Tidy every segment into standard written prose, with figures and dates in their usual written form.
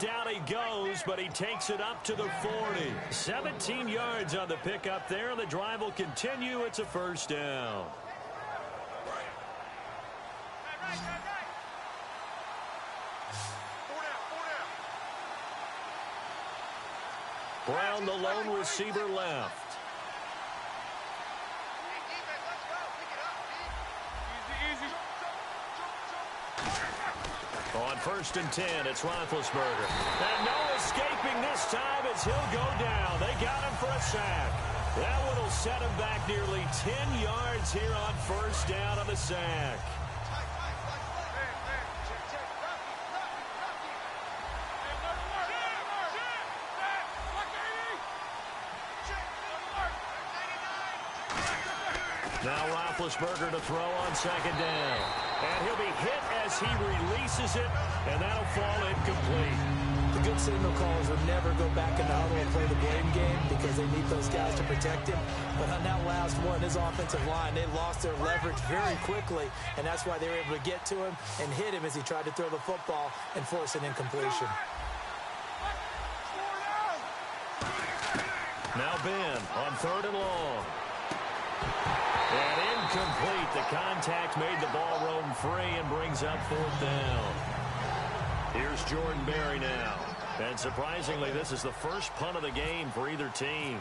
down he goes, but he takes it up to the 40. 17 yards on the pickup there. The drive will continue. It's a first down. Brown, the lone receiver, left. On 1st and 10, it's Roethlisberger. And no escaping this time as he'll go down. They got him for a sack. That one will set him back nearly 10 yards here on 1st down on the sack. Now Roethlisberger to throw on 2nd down. And he'll be hit as he releases it, and that'll fall incomplete. The good signal callers would never go back in the huddle and play the blame game because they need those guys to protect him. But on that last one, his offensive line, they lost their leverage very quickly, and that's why they were able to get to him and hit him as he tried to throw the football and force an incompletion. Now Ben on 3rd and long. And incomplete. The contact made the ball roam free and brings up 4th down. Here's Jordan Berry now. And surprisingly, this is the first punt of the game for either team.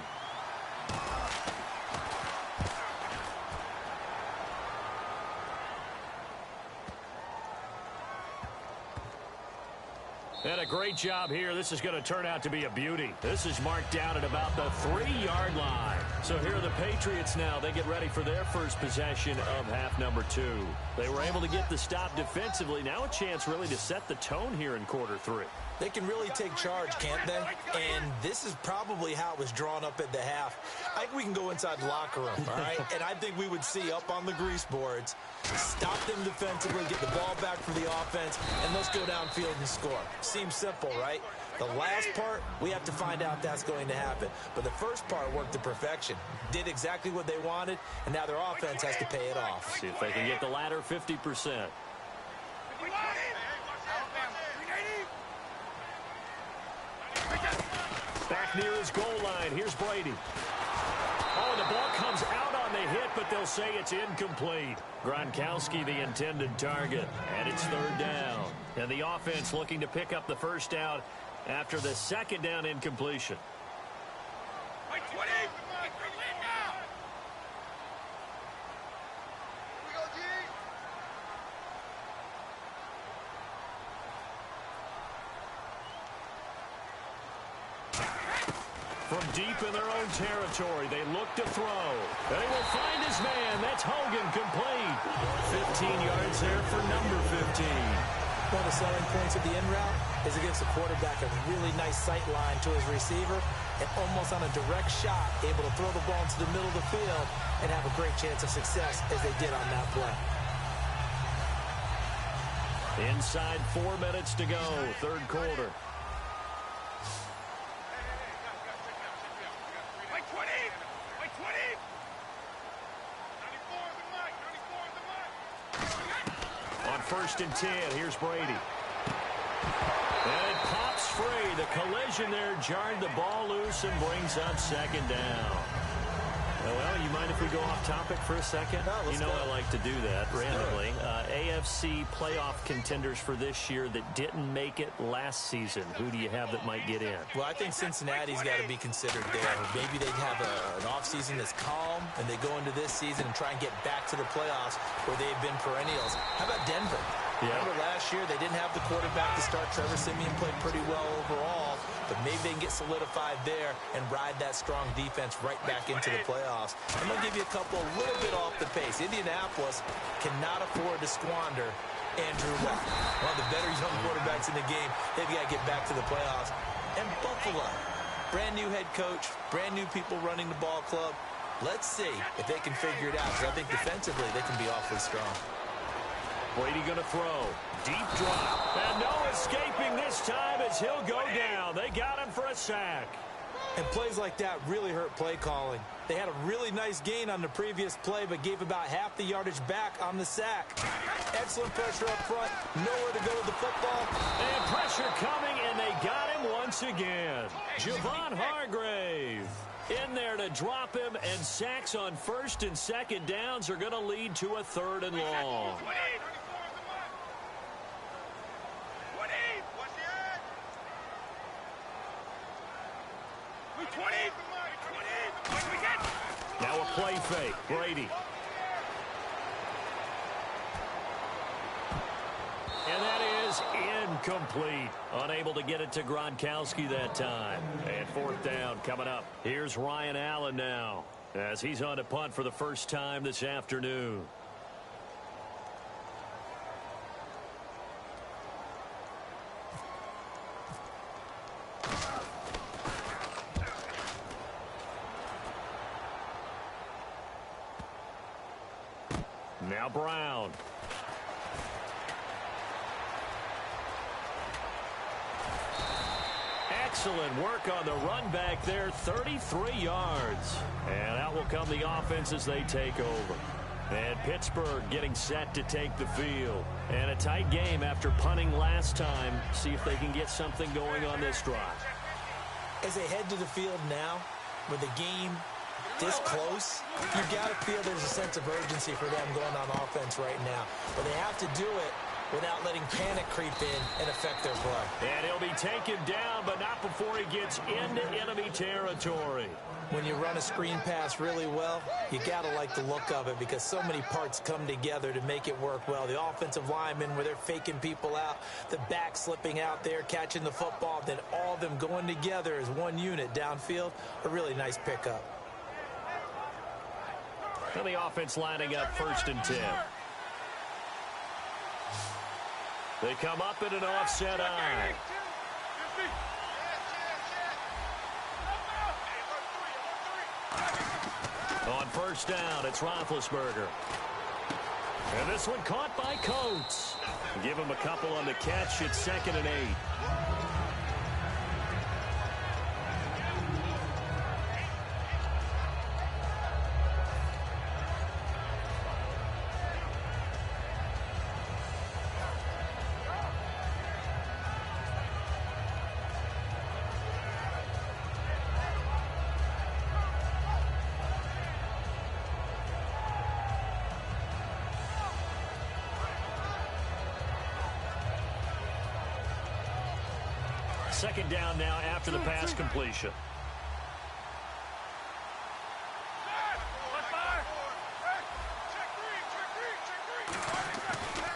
And a great job here. This is going to turn out to be a beauty. This is marked down at about the 3-yard line. So here are the Patriots now. They get ready for their first possession of half number 2. They were able to get the stop defensively. Now a chance really to set the tone here in quarter 3. They can really take charge, can't they? And this is probably how it was drawn up at the half. I think we can go inside the locker room, all right? And I think we would see up on the grease boards, stop them defensively, get the ball back for the offense, and let's go downfield and score. Seems simple, right? The last part, we have to find out that's going to happen. But the first part worked to perfection. Did exactly what they wanted, and now their offense has to pay it off. See if they can get the latter 50%. Back near his goal line. Here's Brady. Oh, the ball comes out on the hit, but they'll say it's incomplete. Gronkowski, the intended target, and it's 3rd down. And the offense looking to pick up the first down after the 2nd down incompletion. From deep in their own territory, they look to throw. And he will find his man. That's Hogan, complete. 15 yards there for number 15. One of the selling points of the in route is against the quarterback, a really nice sight line to his receiver, and almost on a direct shot, able to throw the ball into the middle of the field and have a great chance of success as they did on that play. Inside 4 minutes to go, 3rd quarter. On 1st and 10, here's Brady. And it pops free. The collision there jarred the ball loose and brings up 2nd down. Well, you mind if we go off topic for a second? No, let's go. I like to do that randomly. AFC playoff contenders for this year that didn't make it last season. Who do you have that might get in? Well, I think Cincinnati's got to be considered there. Maybe they have an offseason that's calm, and they go into this season and try and get back to the playoffs where they've been perennials. How about Denver? Yeah. Remember last year, they didn't have the quarterback to start. Trevor Siemian played pretty well overall, but maybe they can get solidified there and ride that strong defense right back into the playoffs. I'm going to give you a couple a little bit off the pace. Indianapolis cannot afford to squander Andrew Luck, one of the better young quarterbacks in the game. They've got to get back to the playoffs. And Buffalo, brand new head coach, brand new people running the ball club. Let's see if they can figure it out, because I think defensively they can be awfully strong. Brady going to throw. Deep drop. And no escaping this time as he'll go down. They got him for a sack. And plays like that really hurt play calling. They had a really nice gain on the previous play, but gave about half the yardage back on the sack. Excellent pressure up front. Nowhere to go with the football. And pressure coming, and they got him once again. Javon Hargrave in there to drop him, and sacks on first and second downs are going to lead to a 3rd and long. Now a play fake. Brady. And that is incomplete. Unable to get it to Gronkowski that time. And 4th down coming up. Here's Ryan Allen now, as he's on to punt for the first time this afternoon. Now Brown. Excellent work on the run back there, 33 yards. And out will come the offense as they take over. And Pittsburgh getting set to take the field. And a tight game after punting last time. See if they can get something going on this drive. As they head to the field now, with the game this close, you got to feel there's a sense of urgency for them going on offense right now. But they have to do it without letting panic creep in and affect their play. And he'll be taken down, but not before he gets into enemy territory. When you run a screen pass really well, you got to like the look of it because so many parts come together to make it work well. The offensive linemen, where they're faking people out, the back slipping out there, catching the football, then all of them going together as one unit downfield, a really nice pickup. And the offense lining up 1st and 10. They come up in an offset eye. On 1st down, it's Roethlisberger. And this one caught by Coates. Give him a couple on the catch. It's 2nd and 8. Second down now after the pass completion.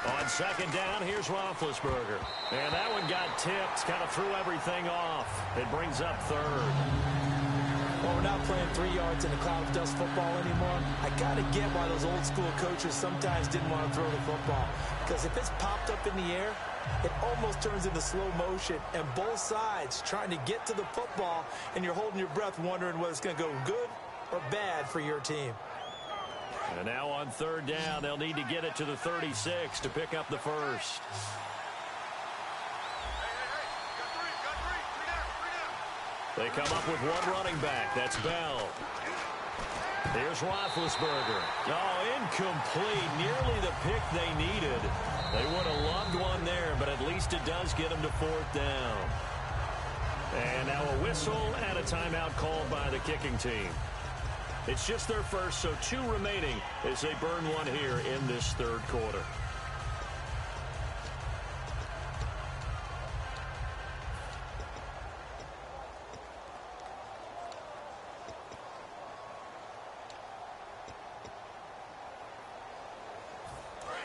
On 2nd down, here's Roethlisberger. And that one got tipped, kind of threw everything off. It brings up 3rd. Well, we're not playing 3 yards in a cloud of dust football anymore. I got to get why those old school coaches sometimes didn't want to throw the football. Because if it's popped up in the air, it almost turns into slow motion, and both sides trying to get to the football, and you're holding your breath wondering whether it's going to go good or bad for your team. And now on 3rd down, they'll need to get it to the 36 to pick up the first. They come up with one running back. That's Bell. Here's Roethlisberger. Oh, incomplete. Nearly the pick they needed. They would have loved one there, but at least it does get them to 4th down. And now a whistle and a timeout called by the kicking team. It's just their first, so 2 remaining as they burn one here in this 3rd quarter.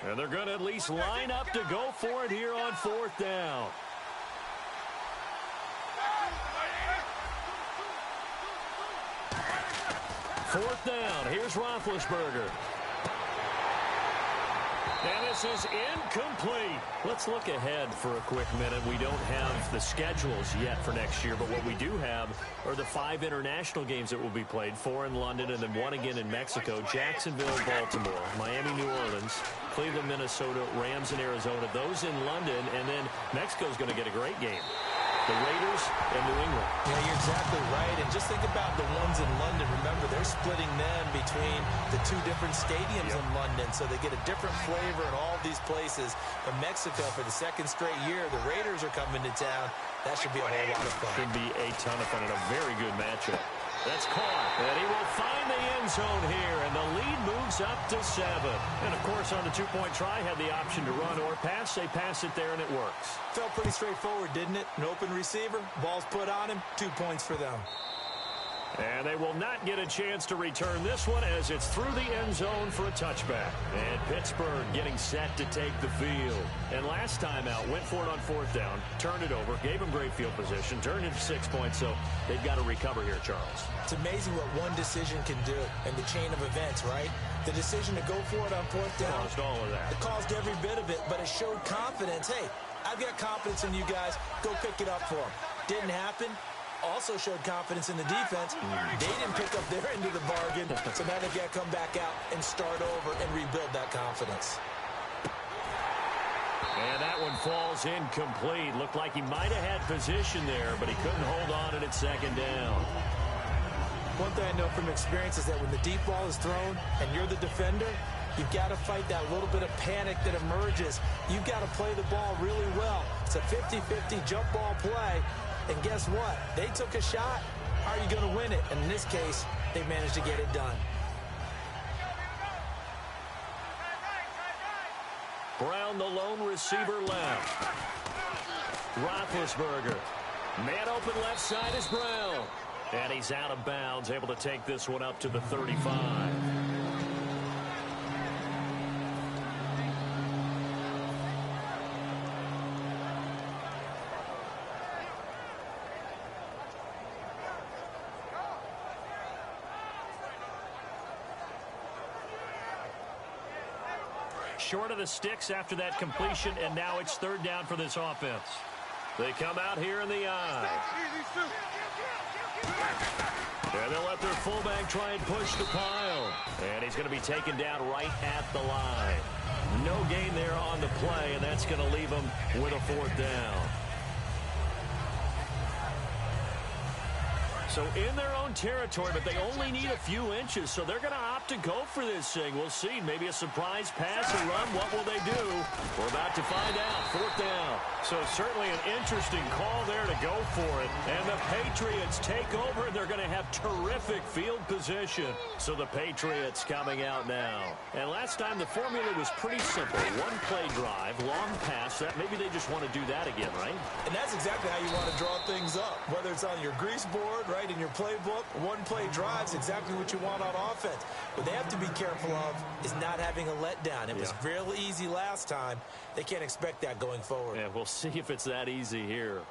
And they're going to at least line up to go for it here on 4th down. Fourth down. Here's Roethlisberger. And this is incomplete. Let's look ahead for a quick minute. We don't have the schedules yet for next year, but what we do have are the 5 international games that will be played, 4 in London and then 1 again in Mexico, Jacksonville, Baltimore, Miami, New Orleans, Cleveland, Minnesota, Rams, and Arizona. Those in London, and then Mexico's going to get a great game. The Raiders and New England. Yeah, you're exactly right. And just think about the ones in London. Remember, they're splitting them between the two different stadiums in London, so they get a different flavor in all these places. But Mexico, for the second straight year, the Raiders are coming to town. That should be a whole lot of fun. Should be a ton of fun and a very good matchup. That's caught, and he will find the end zone here, and the lead moves up to 7. And, of course, on the two-point try, had the option to run or pass. They pass it there, and it works. Felt pretty straightforward, didn't it? An open receiver, ball's put on him, 2 points for them. And they will not get a chance to return this one as it's through the end zone for a touchback. And Pittsburgh getting set to take the field. And last time out, went for it on 4th down, turned it over, gave them great field position, turned it to 6 points, so they've got to recover here, Charles. It's amazing what one decision can do in the chain of events, right? The decision to go for it on 4th down. Caused all of that. It caused every bit of it, but it showed confidence. Hey, I've got confidence in you guys. Go pick it up for them. Didn't happen. Also showed confidence in the defense. They didn't pick up their end of the bargain, so now they've got to come back out and start over and rebuild that confidence. And that one falls incomplete. Looked like he might have had position there, but he couldn't hold on it at 2nd down. One thing I know from experience is that when the deep ball is thrown and you're the defender, you've got to fight that little bit of panic that emerges. You've got to play the ball really well. It's a 50-50 jump ball play. And guess what? They took a shot. How are you going to win it? And in this case, they managed to get it done. Brown, the lone receiver left. Roethlisberger. Man open left side is Brown. And he's out of bounds, able to take this one up to the 35. Short of the sticks after that completion, and now it's 3rd down for this offense. They come out here in the eye. And they'll let their fullback try and push the pile. And he's going to be taken down right at the line. No gain there on the play, and that's going to leave them with a 4th down. So in their own territory, but they only need a few inches, so they're going to opt to go for this thing. We'll see. Maybe a surprise pass or run. What will they do? We're about to find out. 4th down. So certainly an interesting call there to go for it. And the Patriots take over, and they're going to have terrific field position. So the Patriots coming out now. And last time the formula was pretty simple. One play drive, long pass. That maybe they just want to do that again, right? And that's exactly how you want to draw things up. Whether it's on your grease board, right, in your playbook, one play drive's exactly what you want on offense. What they have to be careful of is not having a letdown. It was real easy last time. They can't expect that going forward. Yeah, we'll see if it's that easy here.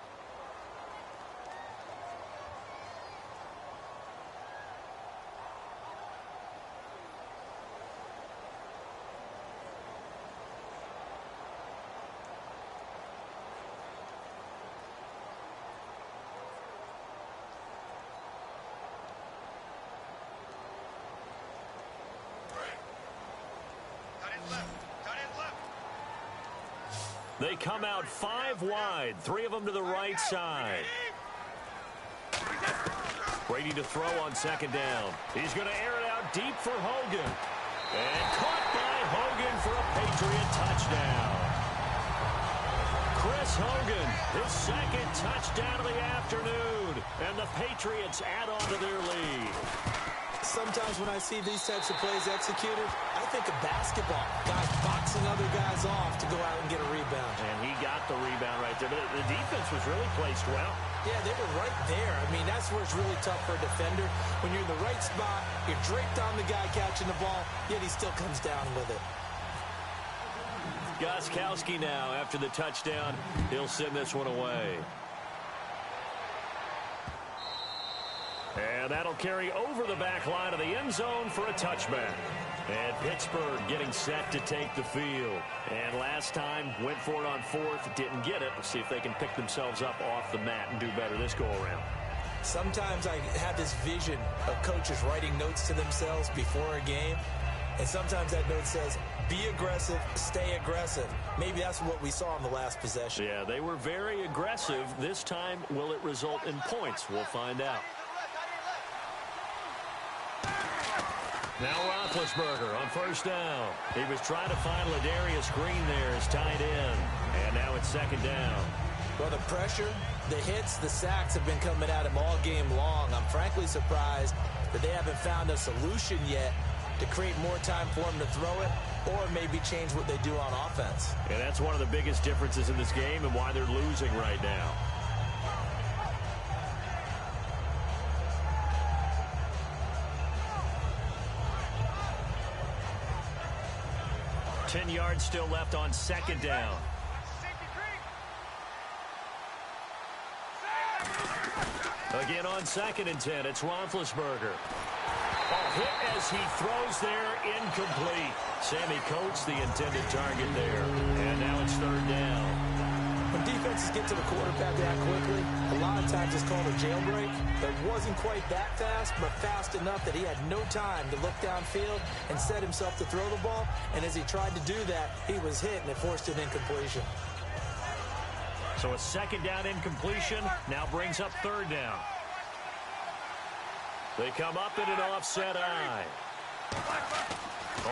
They come out 5 wide, 3 of them to the right side. Brady to throw on 2nd down. He's going to air it out deep for Hogan. And caught by Hogan for a Patriot touchdown. Chris Hogan, his 2nd touchdown of the afternoon. And the Patriots add on to their lead. Sometimes when I see these types of plays executed, I think of basketball. Guys boxing other guys off to go out and get a rebound. And he got the rebound right there. But the defense was really placed well. Yeah, they were right there. I mean, that's where it's really tough for a defender. When you're in the right spot, you're draped on the guy catching the ball, yet he still comes down with it. Gostkowski now, after the touchdown, he'll send this one away. And that'll carry over the back line of the end zone for a touchback. And Pittsburgh getting set to take the field. And last time, went for it on 4th, didn't get it. We'll see if they can pick themselves up off the mat and do better this go-around. Sometimes I have this vision of coaches writing notes to themselves before a game. And sometimes that note says, be aggressive, stay aggressive. Maybe that's what we saw in the last possession. Yeah, they were very aggressive. This time, will it result in points? We'll find out. Now Roethlisberger on first down. He was trying to find Ladarius Green there as tight end. And now it's second down. Well, the pressure, the hits, the sacks have been coming at him all game long. I'm frankly surprised that they haven't found a solution yet to create more time for him to throw it or maybe change what they do on offense. And that's one of the biggest differences in this game and why they're losing right now. Ten yards still left on second down. Again on 2nd and 10, it's Roethlisberger. Hit as he throws there, incomplete. Sammy Coates, the intended target there. And now it's third down. When defenses get to the quarterback that quickly, a lot of times it's called a jailbreak. It wasn't quite that fast, but fast enough that he had no time to look downfield and set himself to throw the ball. And as he tried to do that, he was hit, and it forced an incompletion. So a second down incompletion now brings up third down. They come up in an offset eye.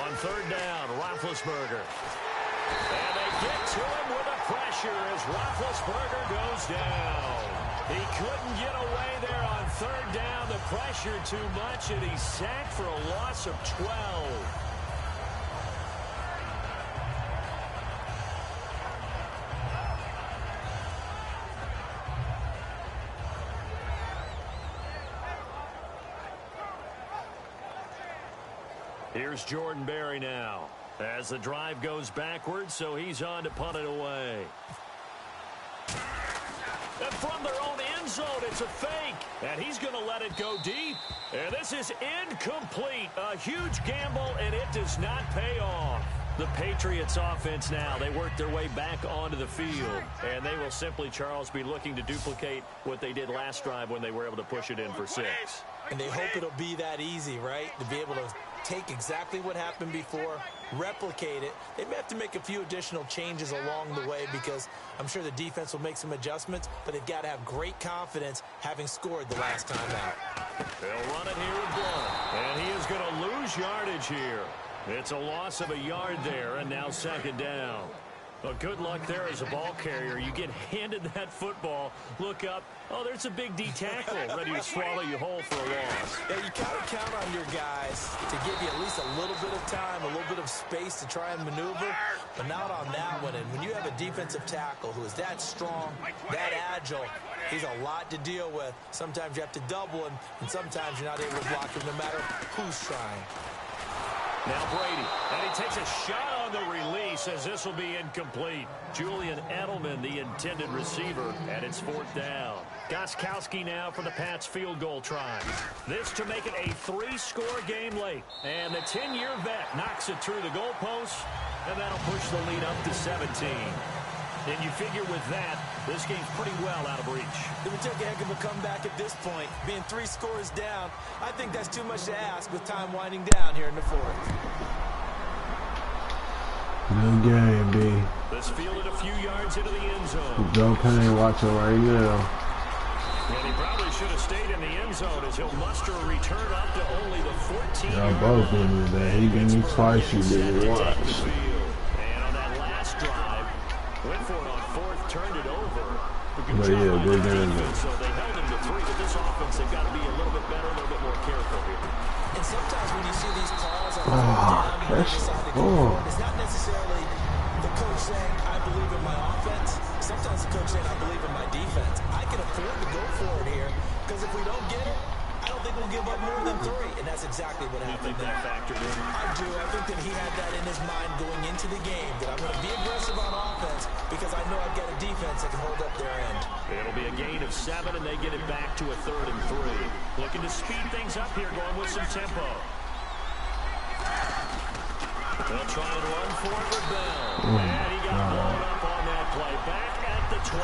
On third down, Roethlisberger. And they get to him with a pressure as Roethlisberger goes down. He couldn't get away there on third down. The pressure too much, and he's sacked for a loss of 12. Here's Jordan Berry now as the drive goes backwards, so he's on to punt it away. And from their own end zone, it's a fake, and he's going to let it go deep. And this is incomplete. A huge gamble, and it does not pay off. The Patriots offense now, they work their way back onto the field, and they will simply, Charles, be looking to duplicate what they did last drive when they were able to push it in for 6. And they hope it'll be that easy, right, to be able to take exactly what happened before, replicate it. They may have to make a few additional changes along the way because I'm sure the defense will make some adjustments, but they've got to have great confidence having scored the last time out. They'll run it here with Blunt, and he is going to lose yardage here. It's a loss of a yard there, and now second down. Well, good luck there as a ball carrier. You get handed that football, look up, oh, there's a big D tackle ready to swallow you whole for a loss. Yeah, you got to count on your guys to give you at least a little bit of time, a little bit of space to try and maneuver, but not on that one. And when you have a defensive tackle who is that strong, that agile, he's a lot to deal with. Sometimes you have to double him, and sometimes you're not able to block him no matter who's trying. Now Brady, and he takes a shot on the release as this will be incomplete. Julian Edelman, the intended receiver, and it's fourth down. Gostkowski now for the Pats field goal try. This to make it a 3-score game late. And the 10-year vet knocks it through the goalpost, and that'll push the lead up to 17. And you figure with that, this game's pretty well out of reach. It would take a heck of a comeback at this point. Being 3 scores down, I think that's too much to ask with time winding down here in the fourth. Good game, B. This fielded a few yards into the end zone. Joe Penny watching right now. And he probably should have stayed in the end zone as he'll muster a return up to only the 14. Y'all both did me that. He gave me twice, you didn't watch. And on that last drive, went for it on fourth, turned it over. But yeah, good game. So they held him to 3, but this offense, they've got to be a little bit better, a little bit more careful here. And sometimes when you see these calls on the it's not necessarily the coach saying, I believe in my offense. Sometimes the coach saying, I believe in my defense. I can afford to go for it here because if we don't get it, I don't think we'll give up more than 3. And that's exactly what happened there. That factored in? I do. I think that he had that in his mind going into the game, that I'm going to be aggressive on offense because I know I've got a defense that can hold up their end. It'll be a gain of 7, and they get it back to a 3rd and 3. Looking to speed things up here, going with some tempo. They'll try and run for it with Bell. And he got blown up on that play. Back at the 20.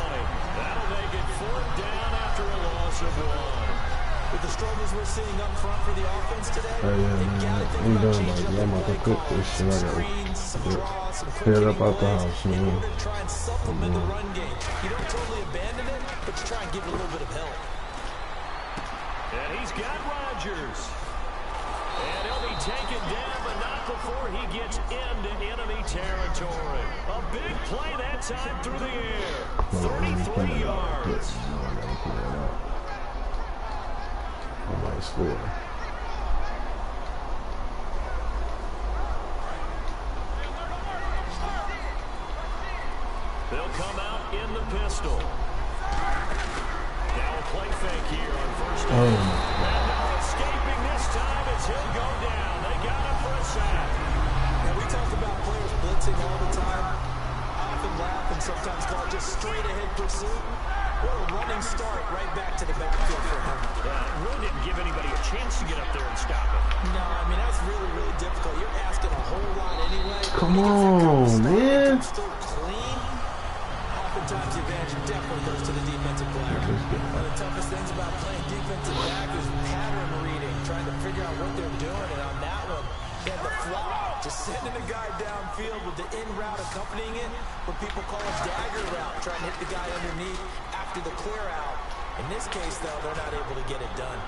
That'll make it 4th down after a loss of 1. With the struggles we're seeing up front for the offense today, Oh yeah, man. I'm done. Like, I'm about to quit this shit. I gotta head up out the house, man. try and supplement the run game. You don't totally abandon it, but you try and give it a little bit of help. And he's got Rodgers. And he'll be taken down, but not before he gets into enemy territory. A big play that time through the air. 33 yards. I might score. They'll come out in the pistol. Now a play fake here on first down. And no escaping this time as he'll go down. They got him for a sack. Now, we talk about players blitzing all the time. I often laugh and sometimes call it just straight ahead pursuit. What a running start right back to the backfield for him. Yeah, it really didn't give anybody a chance to get up there and stop him. No, I mean, that's really, really difficult. You're asking a whole lot anyway. Come on, man. Still clean. Oftentimes the advantage definitely goes to the defensive player. One of the toughest things about playing defensive back is pattern reading, trying to figure out what they're doing. And on that one, they had the flop, just sending a guy downfield with the in route accompanying it, what people call a dagger route, trying to hit the guy underneath after the clear out. In this case, though, they're not able to get it done.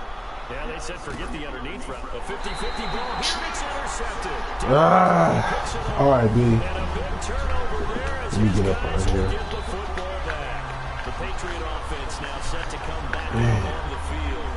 Yeah, they said forget the underneath route. A 50-50 ball. Here it's intercepted. All right, B. And a big turnover there as Let me get up right here. get the football back. The Patriot offense now set to come back along the field.